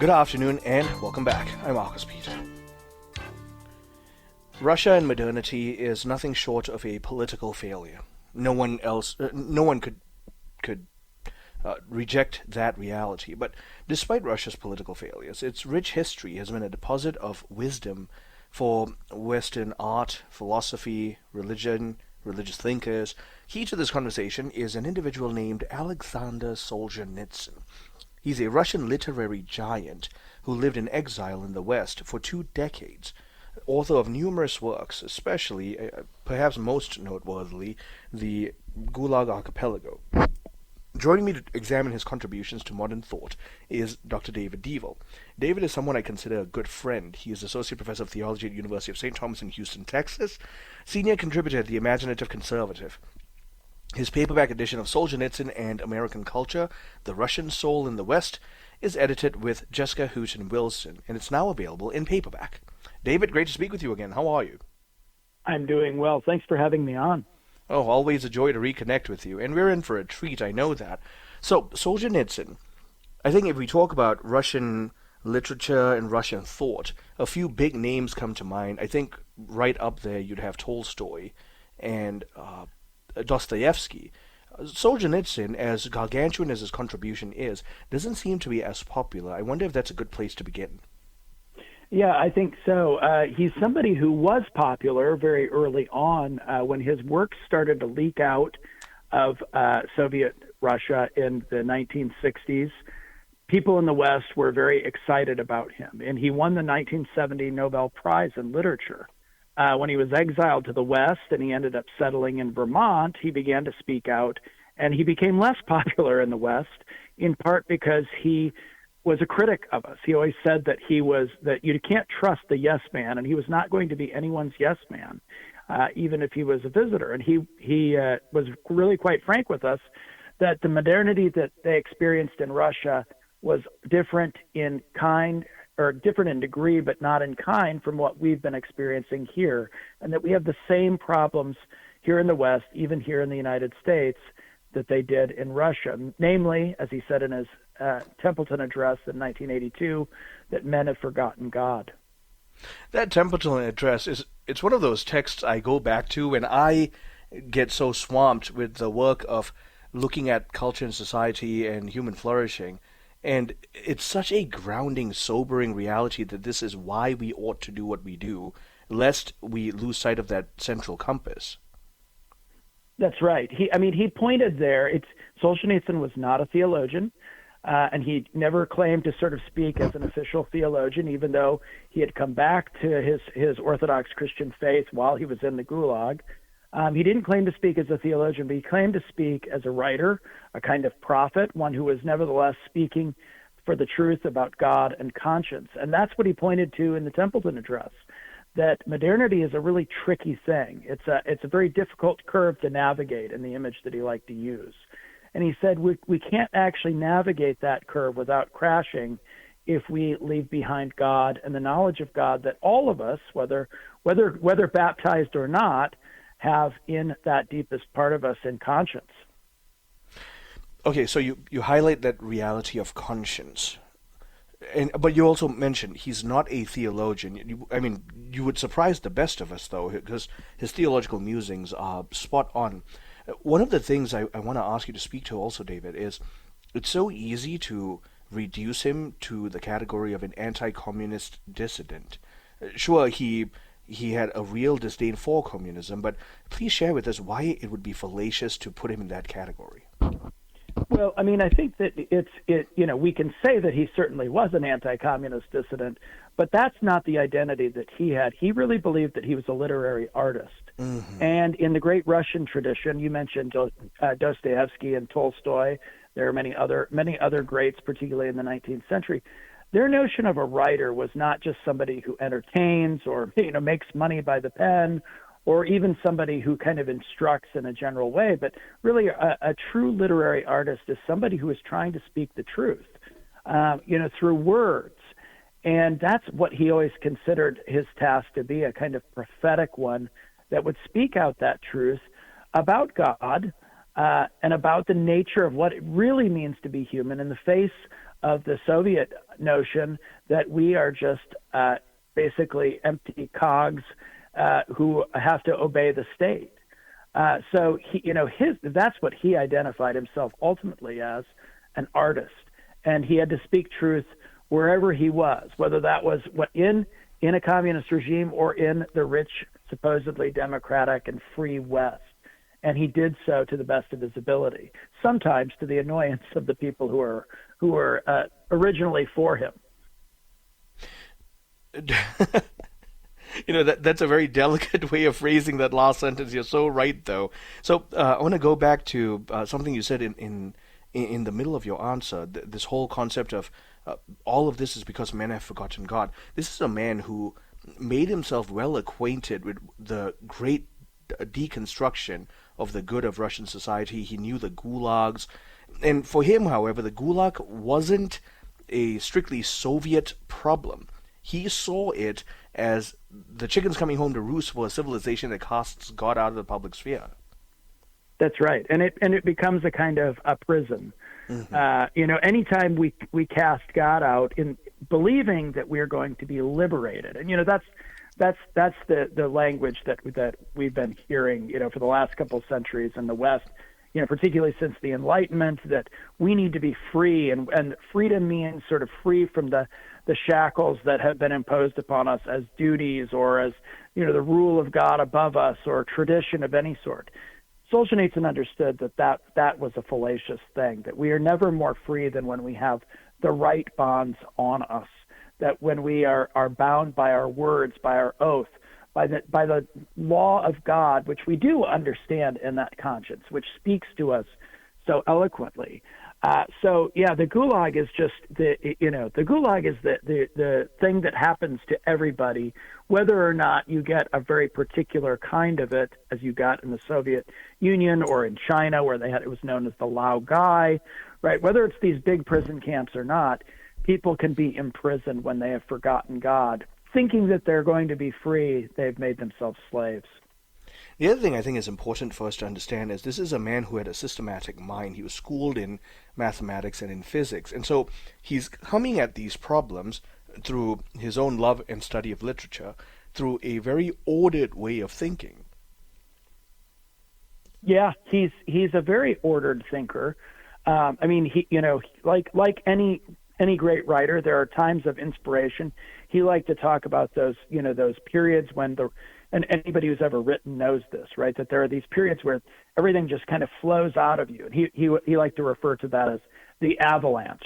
Good afternoon and welcome back. I'm Marcus Peter. Russia and modernity is nothing short of a political failure. No one could reject that reality. But despite Russia's political failures, its rich history has been a deposit of wisdom for Western art, philosophy, religion, religious thinkers. Key to this conversation is an individual named Alexsandr Solzhenitsyn. He's a Russian literary giant who lived in exile in the West for 2 decades, author of numerous works, especially, perhaps most noteworthily, the Gulag Archipelago. Joining me to examine his contributions to modern thought is Dr. David Deavel. David is someone I consider a good friend. He is Associate Professor of Theology at the University of St. Thomas in Houston, Texas, senior contributor at the Imaginative Conservative. His paperback edition of Solzhenitsyn and American Culture, The Russian Soul in the West, is edited with Jessica Hooten Wilson, and it's now available in paperback. David, great to speak with you again. How are you? I'm doing well. Thanks for having me on. Oh, always a joy to reconnect with you, and we're in for a treat, I know that. So, Solzhenitsyn, I think if we talk about Russian literature and Russian thought, a few big names come to mind. I think right up there you'd have Tolstoy and Dostoevsky. Solzhenitsyn, as gargantuan as his contribution is, doesn't seem to be as popular. I wonder if that's a good place to begin. Yeah, I think so. He's somebody who was popular very early on when his work started to leak out of Soviet Russia in the 1960s. People in the West were very excited about him, and he won the 1970 Nobel Prize in Literature. When he was exiled to the West and he ended up settling in Vermont, he began to speak out, and he became less popular in the West, in part because he was a critic of us. He always said that that you can't trust the yes man, and he was not going to be anyone's yes man, even if he was a visitor. And he was really quite frank with us that the modernity that they experienced in Russia was different in kind, or different in degree, but not in kind from what we've been experiencing here, and that we have the same problems here in the West, even here in the United States, that they did in Russia. Namely, as he said in his Templeton address in 1982, that men have forgotten God. That Templeton address it's one of those texts I go back to when I get so swamped with the work of looking at culture and society and human flourishing. And it's such a grounding, sobering reality that this is why we ought to do what we do, lest we lose sight of that central compass. That's right. He pointed there. Solzhenitsyn was not a theologian, and he never claimed to sort of speak as an official theologian, even though he had come back to his Orthodox Christian faith while he was in the Gulag. He didn't claim to speak as a theologian, but he claimed to speak as a writer, a kind of prophet, one who was nevertheless speaking for the truth about God and conscience. And that's what he pointed to in the Templeton address, that modernity is a really tricky thing. It's a very difficult curve to navigate in the image that he liked to use. And he said we can't actually navigate that curve without crashing if we leave behind God and the knowledge of God that all of us, whether baptized or not, have in that deepest part of us in conscience. Okay, so you highlight that reality of conscience. But you also mentioned he's not a theologian. You would surprise the best of us, though, because his theological musings are spot on. One of the things I want to ask you to speak to also, David, is it's so easy to reduce him to the category of an anti-communist dissident. Sure, he had a real disdain for communism, but please share with us why it would be fallacious to put him in that category. Well, I think that we can say that he certainly was an anti-communist dissident, but that's not the identity that he had. He really believed that he was a literary artist. Mm-hmm. And in the great Russian tradition, you mentioned Dostoevsky and Tolstoy. There are many other greats, particularly in the 19th century. Their notion of a writer was not just somebody who entertains or makes money by the pen, or even somebody who kind of instructs in a general way, but really a true literary artist is somebody who is trying to speak the truth, through words. And that's what he always considered his task to be, a kind of prophetic one that would speak out that truth about God and about the nature of what it really means to be human in the face of the Soviet notion that we are just basically empty cogs who have to obey the state. So that's what he identified himself ultimately as, an artist, and he had to speak truth wherever he was, whether that was in a communist regime or in the rich, supposedly democratic and free West. And he did so to the best of his ability, sometimes to the annoyance of the people who were originally for him. That's a very delicate way of phrasing that last sentence. You're so right, though. So I want to go back to something you said in the middle of your answer. This whole concept of all of this is because men have forgotten God. This is a man who made himself well acquainted with the great deconstruction of the good of Russian society. He knew the gulags. And for him, however, the gulag wasn't a strictly Soviet problem. He saw it as the chickens coming home to roost for a civilization that casts God out of the public sphere. That's right, and it becomes a kind of a prison. Mm-hmm. Anytime we cast God out in believing that we're going to be liberated, and that's the language that we've been hearing, for the last couple of centuries in the West, particularly since the Enlightenment, that we need to be free, and freedom means sort of free from the shackles that have been imposed upon us as duties or as, the rule of God above us or tradition of any sort. Solzhenitsyn understood that was a fallacious thing, that we are never more free than when we have the right bonds on us, that when we are bound by our words, by our oath, by the law of God, which we do understand in that conscience, which speaks to us so eloquently. The gulag is just the gulag is the thing that happens to everybody, whether or not you get a very particular kind of it, as you got in the Soviet Union or in China, where it was known as the Lao Gai, right? Whether it's these big prison camps or not, people can be imprisoned when they have forgotten God, thinking that they're going to be free. They've made themselves slaves. The other thing I think is important for us to understand is this is a man who had a systematic mind. He was schooled in mathematics and in physics. And so he's coming at these problems through his own love and study of literature, through a very ordered way of thinking. Yeah, he's a very ordered thinker. Like any great writer, there are times of inspiration. He liked to talk about those periods when and anybody who's ever written knows this, right? That there are these periods where everything just kind of flows out of you. And he liked to refer to that as the avalanche.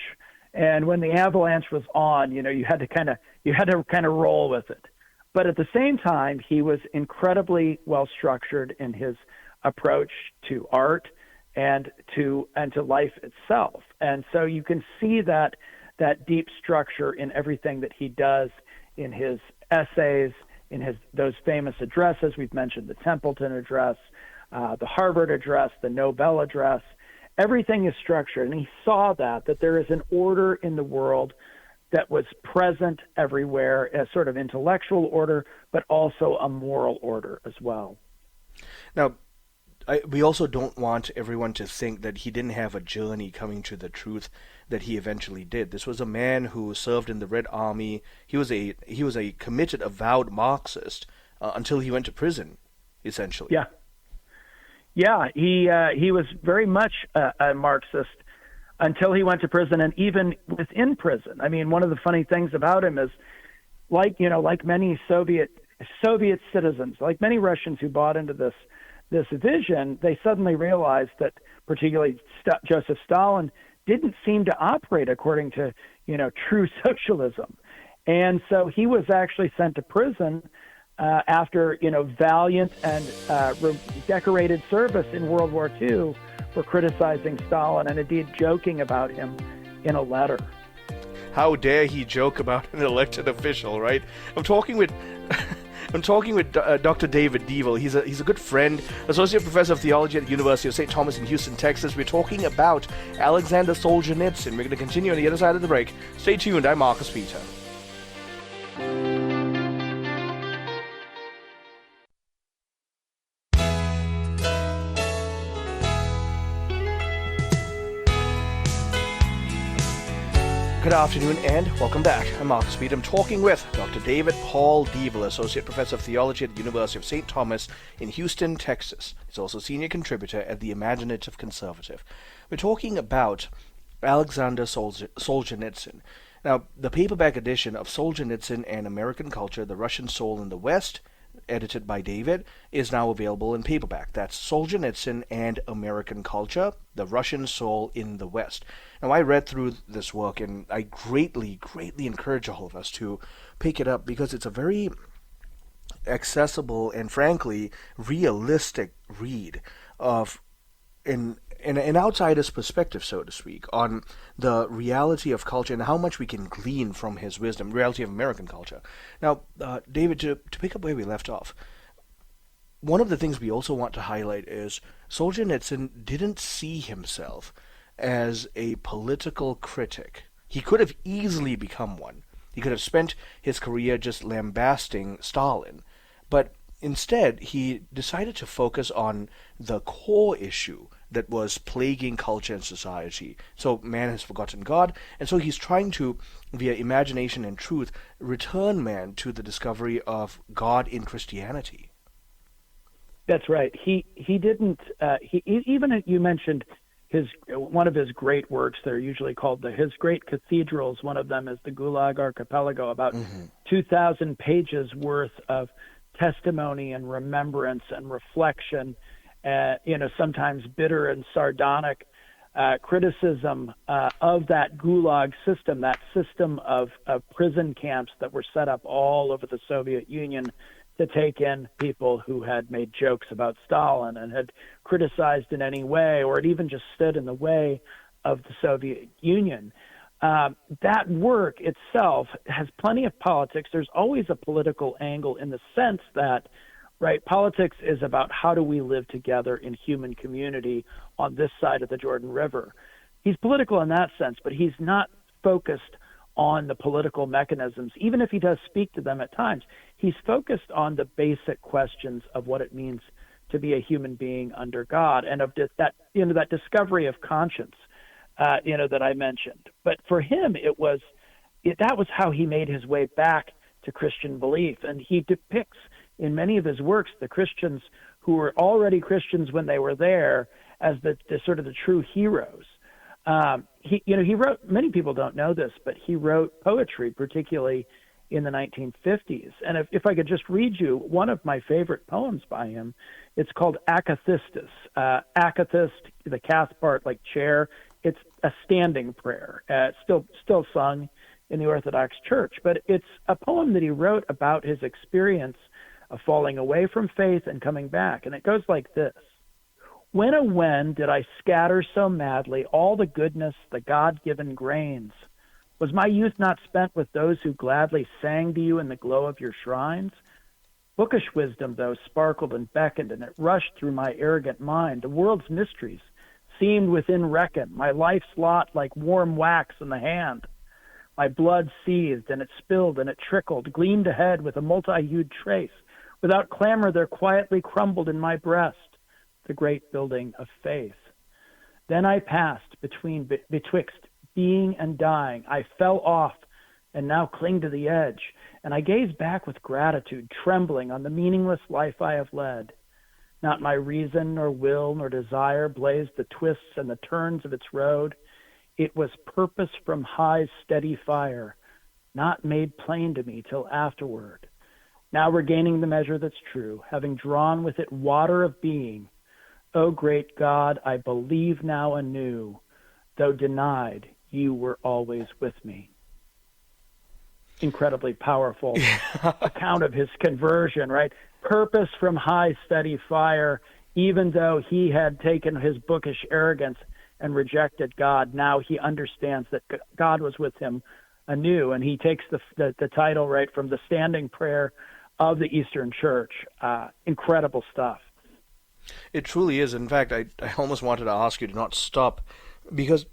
And when the avalanche was on, you had to kind of roll with it. But at the same time, he was incredibly well structured in his approach to art and to life itself. And so you can see that deep structure in everything that he does in his essays, in those famous addresses. We've mentioned the Templeton Address, the Harvard Address, the Nobel Address. Everything is structured, and he saw that there is an order in the world that was present everywhere, a sort of intellectual order, but also a moral order as well. Now, we also don't want everyone to think that he didn't have a journey coming to the truth that he eventually did. This was a man who served in the Red Army. He was a committed, avowed Marxist until he went to prison, essentially. Yeah. He was very much a Marxist until he went to prison, and even within prison. I mean, one of the funny things about him is, like many Soviet citizens, like many Russians who bought into this vision, they suddenly realized that particularly Joseph Stalin didn't seem to operate according to, true socialism. And so he was actually sent to prison after, valiant and decorated service in World War II for criticizing Stalin and indeed joking about him in a letter. How dare he joke about an elected official, right? I'm talking with Dr. David Deavel. He's a good friend, Associate Professor of Theology at the University of St. Thomas in Houston, Texas. We're talking about Alexsandr Solzhenitsyn. We're going to continue on the other side of the break. Stay tuned. I'm Marcus Peter. Good afternoon and welcome back. I'm Marcus Speed. I'm talking with Dr. David Paul Deavel, Associate Professor of Theology at the University of St. Thomas in Houston, Texas. He's also Senior Contributor at the Imaginative Conservative. We're talking about Alexsandr Solzhenitsyn. Now, the paperback edition of Solzhenitsyn and American Culture, The Russian Soul in the West, edited by David, is now available in paperback. That's Solzhenitsyn and American Culture, The Russian Soul in the West. Now, I read through this work, and I greatly encourage all of us to pick it up because it's a very accessible and, frankly, realistic read of an outsider's perspective, so to speak, on the reality of culture and how much we can glean from his wisdom, reality of American culture. Now, David, to pick up where we left off, one of the things we also want to highlight is Solzhenitsyn didn't see himself as a political critic. He could have easily become one. He could have spent his career just lambasting Stalin, but instead he decided to focus on the core issue that was plaguing culture and society. So man has forgotten God, and so he's trying to, via imagination and truth, return man to the discovery of God in Christianity. That's right. He didn't. Even you mentioned one of his great works. They're usually called his great cathedrals. One of them is the Gulag Archipelago, about 2,000 pages worth of testimony and remembrance and reflection. Sometimes bitter and sardonic criticism of that Gulag system, that system of prison camps that were set up all over the Soviet Union to take in people who had made jokes about Stalin and had criticized in any way, or had even just stood in the way of the Soviet Union. That work itself has plenty of politics. There's always a political angle in the sense that, right, politics is about how do we live together in human community on this side of the Jordan River. He's political in that sense, but he's not focused on the political mechanisms, even if he does speak to them at times. He's focused on the basic questions of what it means to be a human being under God, and of that discovery of conscience, that I mentioned. But for him, that was how he made his way back to Christian belief, and he depicts in many of his works the Christians who were already Christians when they were there as the sort of the true heroes. He wrote, many people don't know this, but he wrote poetry, particularly in the 1950s. And if I could just read you one of my favorite poems by him, it's called Akathistus. Akathist, the kath part like chair, it's a standing prayer, still sung in the Orthodox Church. But it's a poem that he wrote about his experience of falling away from faith and coming back. And it goes like this. When did I scatter so madly all the goodness, the God-given grains? Was my youth not spent with those who gladly sang to you in the glow of your shrines? Bookish wisdom, though, sparkled and beckoned, and it rushed through my arrogant mind. The world's mysteries seemed within reckon, my life's lot like warm wax in the hand. My blood seethed, and it spilled, and it trickled, gleamed ahead with a multi-hued trace. Without clamor, there quietly crumbled in my breast the great building of faith. Then I passed betwixt being and dying. I fell off and now cling to the edge, and I gaze back with gratitude, trembling on the meaningless life I have led. Not my reason nor will nor desire blazed the twists and the turns of its road. It was purpose from high steady fire, not made plain to me till afterward. Now regaining the measure that's true, having drawn with it water of being, O great God, I believe now anew, though denied, you were always with me. Incredibly powerful account of his conversion, right? Purpose from high, steady fire, even though he had taken his bookish arrogance and rejected God, now he understands that God was with him anew, and he takes the title, right, from the standing prayer of the Eastern Church. Incredible stuff. It truly is. In fact, I almost wanted to ask you to not stop, because,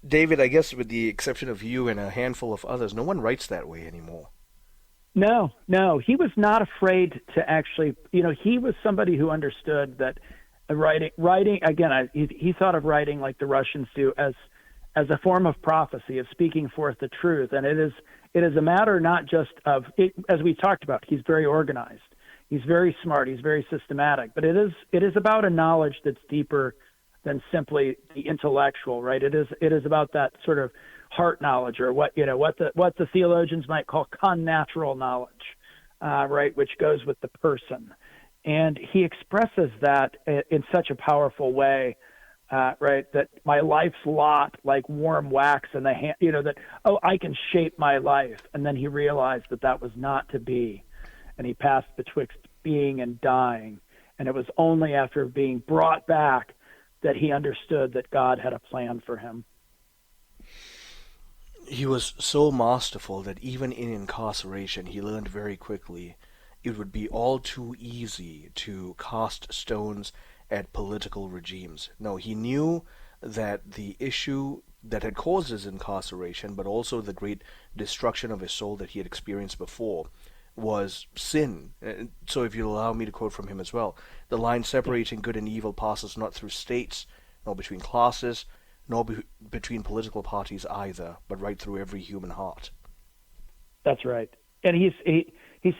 David, I guess with the exception of you and a handful of others, no one writes that way anymore. No. He was not afraid to actually, he was somebody who understood that writing again, he thought of writing like the Russians do as as a form of prophecy, of speaking forth the truth. And it is a matter not just of, it, as we talked about, he's very organized. He's very smart. He's very systematic. But it is about a knowledge that's deeper than simply the intellectual, right? It is about that sort of heart knowledge, or what the theologians might call connatural knowledge, right, which goes with the person. And he expresses that in such a powerful way, right, that my life's lot like warm wax in the hand, that, I can shape my life. And then he realized that was not to be. And he passed betwixt being and dying. And it was only after being brought back that he understood that God had a plan for him. He was so masterful that even in incarceration, he learned very quickly it would be all too easy to cast stones at political regimes. No, he knew that the issue that had caused his incarceration, but also the great destruction of his soul that he had experienced before, was sin. So if you'll allow me to quote from him as well, the line separating good and evil passes not through states, nor between classes, nor between political parties either, but right through every human heart. That's right. And he's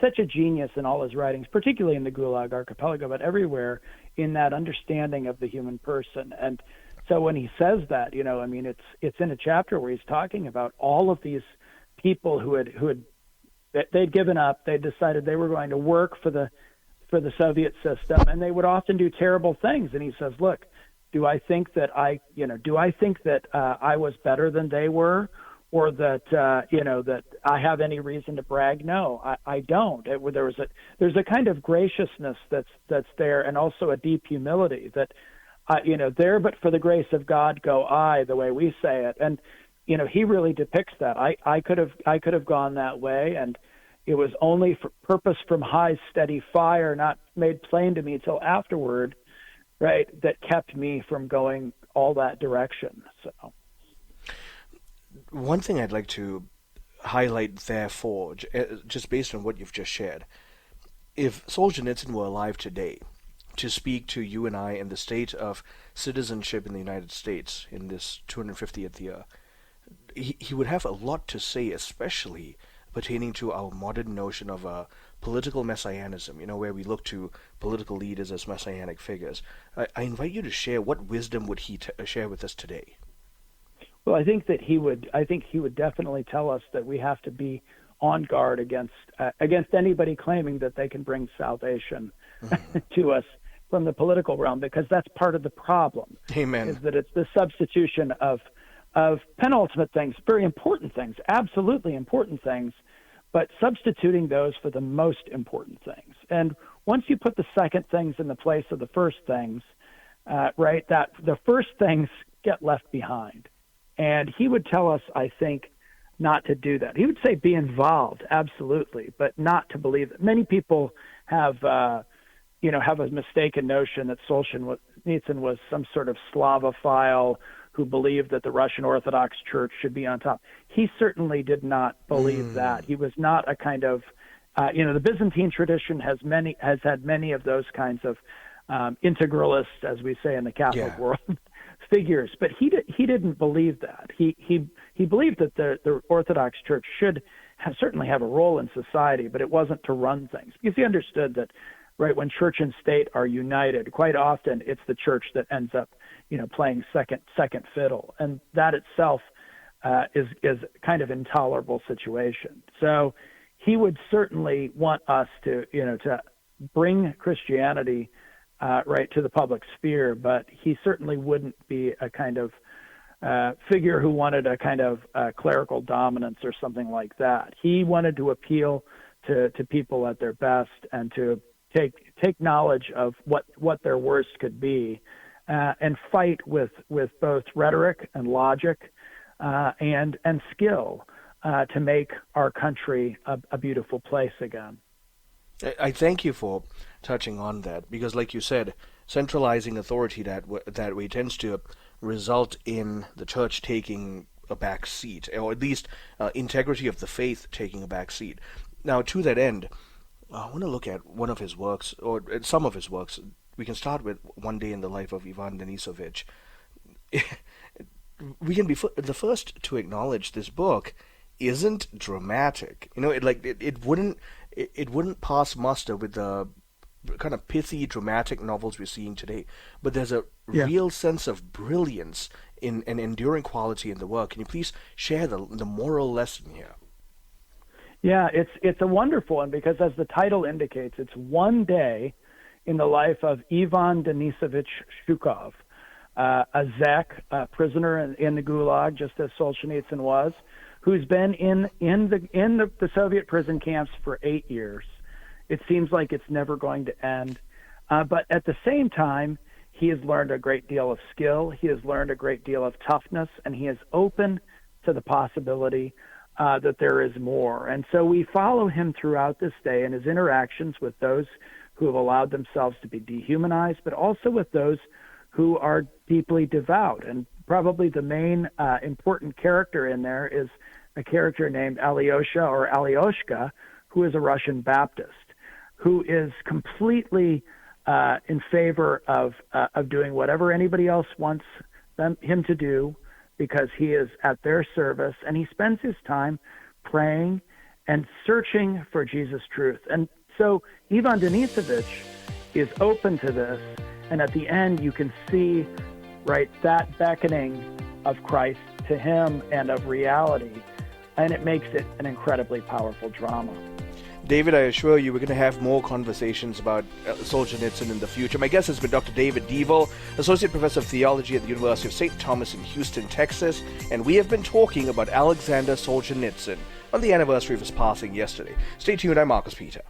such a genius in all his writings, particularly in the Gulag Archipelago, but everywhere, in that understanding of the human person. And so when he says that, it's in a chapter where he's talking about all of these people who they'd given up. They decided they were going to work for the Soviet system, and they would often do terrible things. And he says, look, do I think that I was better than they were, or that that I have any reason to brag? No, I don't. There's a kind of graciousness that's there, and also a deep humility that there, but for the grace of God go I, the way we say it. And he really depicts that. I could have gone that way, and it was only for purpose from high steady fire, not made plain to me till afterward, right, that kept me from going all that direction. So one thing I'd like to highlight, therefore, just based on what you've just shared, if Solzhenitsyn were alive today to speak to you and I in the state of citizenship in the United States in this 250th year, he would have a lot to say, especially pertaining to our modern notion of political messianism, where we look to political leaders as messianic figures. I invite you to share what wisdom would he share with us today. Well, I think he would definitely tell us that we have to be on guard against anybody claiming that they can bring salvation to us from the political realm, because that's part of the problem. Amen. Is that it's the substitution of penultimate things, very important things, absolutely important things, but substituting those for the most important things. And once you put the second things in the place of the first things, right, that the first things get left behind. And he would tell us, I think, not to do that. He would say be involved, absolutely, but not to believe it. Many people have a mistaken notion that Solzhenitsyn was some sort of Slavophile who believed that the Russian Orthodox Church should be on top. He certainly did not believe that. He was not a kind of, the Byzantine tradition has had many of those kinds of integralists, as we say in the Catholic world, figures, but he didn't believe that. He believed that the Orthodox Church should certainly have a role in society, but it wasn't to run things, because he understood that, right, when church and state are united, quite often it's the church that ends up, playing second fiddle, and that itself is kind of intolerable situation. So he would certainly want us to bring Christianity right to the public sphere, but he certainly wouldn't be a kind of figure who wanted a kind of clerical dominance or something like that. He wanted to appeal to people at their best and to take knowledge of what their worst could be, and fight with both rhetoric and logic and skill to make our country a beautiful place again. I thank you for touching on that, because, like you said, centralizing authority that way tends to result in the church taking a back seat, or at least integrity of the faith taking a back seat. Now, to that end, I want to look at one of his works, or some of his works. We can start with One Day in the Life of Ivan Denisovich. we can be the first to acknowledge this book isn't dramatic. It wouldn't pass muster with the kind of pithy, dramatic novels we're seeing today. But there's a real sense of brilliance in an enduring quality in the work. Can you please share the moral lesson here? Yeah, it's a wonderful one because, as the title indicates, it's one day in the life of Ivan Denisovich Shukov, a Zek, a prisoner in the Gulag, just as Solzhenitsyn was, who's been in the Soviet prison camps for 8 years. It seems like it's never going to end. But at the same time, he has learned a great deal of skill. He has learned a great deal of toughness, and he is open to the possibility that there is more. And so we follow him throughout this day in his interactions with those who have allowed themselves to be dehumanized, but also with those who are deeply devout. And probably the main important character in there is a character named Alyosha or Alyoshka, who is a Russian Baptist, who is completely in favor of doing whatever anybody else wants him to do, because he is at their service, and he spends his time praying and searching for Jesus' truth. And so Ivan Denisovich is open to this, and at the end you can see, right, that beckoning of Christ to him and of reality, and it makes it an incredibly powerful drama. David, I assure you we're going to have more conversations about Solzhenitsyn in the future. My guest has been Dr. David Deavel, Associate Professor of Theology at the University of St. Thomas in Houston, Texas, and we have been talking about Alexsandr Solzhenitsyn on the anniversary of his passing yesterday. Stay tuned, I'm Marcus Peter.